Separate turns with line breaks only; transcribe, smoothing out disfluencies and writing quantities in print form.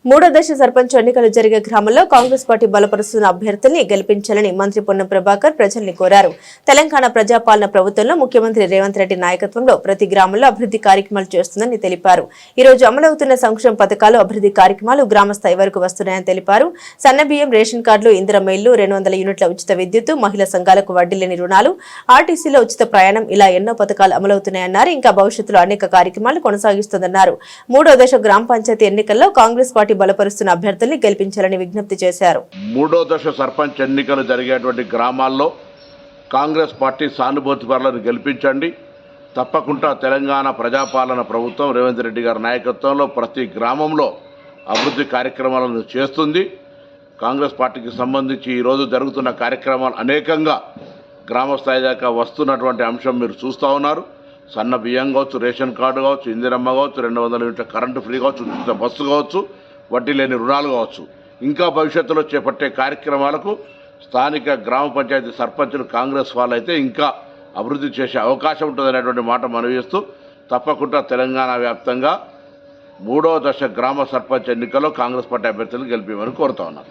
మూడో దశ సర్పంచ్ ఎన్నికలు జరిగే గ్రామంలో కాంగ్రెస్ పార్టీ బలపరుస్తున్న అభ్యర్థుల్ని గెలిపించాలని మంత్రి పొన్నం ప్రభాకర్ ప్రజల్ని కోరారు. తెలంగాణ ప్రజాపాలన ప్రభుత్వంలో ముఖ్యమంత్రి రేవంత్ రెడ్డి నాయకత్వంలో ప్రతి గ్రామంలో అభివృద్ధి కార్యక్రమాలు చేస్తుందని తెలిపారు. ఈ రోజు అమలవుతున్న సంక్షేమ పథకాలు, అభివృద్ధి కార్యక్రమాలు గ్రామ స్థాయి వరకు వస్తున్నాయని తెలిపారు. సన్నబియ్యం, రేషన్ కార్డులు, ఇందిరమ్మ ఇళ్లు, 200 యూనిట్ల ఉచిత విద్యుత్, మహిళా సంఘాలకు వడ్డీ లేని రుణాలు, ఆర్టీసీలో ఉచిత ప్రయాణం ఇలా ఎన్నో పథకాలు అమలవుతున్నాయన్నారు. ఇంకా భవిష్యత్తులో అనేక కార్యక్రమాలు కొనసాగిస్తుందన్నారు. మూడో దశ గ్రామ పంచాయతీ ఎన్నికల్లో కాంగ్రెస్ పార్టీ బలపరుస్తున్న అభ్యర్థుల్ని గెలిపించాలని విజ్ఞప్తి చేశారు.
మూడో దశ సర్పంచ్ ఎన్నికలు జరిగేటువంటి గ్రామాల్లో కాంగ్రెస్ పార్టీ సానుభూతిపరులను గెలిపించండి. తప్పకుండా తెలంగాణ ప్రజాపాలన ప్రభుత్వం రేవంత్ రెడ్డి గారి నాయకత్వంలో ప్రతి గ్రామంలో అభివృద్ధి కార్యక్రమాలను చేస్తుంది. కాంగ్రెస్ పార్టీకి సంబంధించి ఈరోజు జరుగుతున్న కార్యక్రమాలు అనేకంగా గ్రామ స్థాయి దాకా వస్తున్నటువంటి అంశం మీరు చూస్తూ ఉన్నారు. సన్న బియ్యం కావచ్చు, రేషన్ కార్డు కావచ్చు, ఇందిరమ్మ కావచ్చు, 200 యూనిట్ల కరెంటు ఫ్రీ కావచ్చు, ఉచిత బస్సు కావచ్చు, వడ్డీ లేని రుణాలు కావచ్చు, ఇంకా భవిష్యత్తులో చేపట్టే కార్యక్రమాలకు స్థానిక గ్రామ పంచాయతీ సర్పంచులు కాంగ్రెస్ వాళ్ళైతే ఇంకా అభివృద్ధి చేసే అవకాశం ఉంటుందనేటువంటి మాట మనవి చేస్తూ తప్పకుండా తెలంగాణ వ్యాప్తంగా మూడో దశ గ్రామ సర్పంచ్ ఎన్నికల్లో కాంగ్రెస్ పార్టీ అభ్యర్థులను గెలిపేమని కోరుతా ఉన్నారు.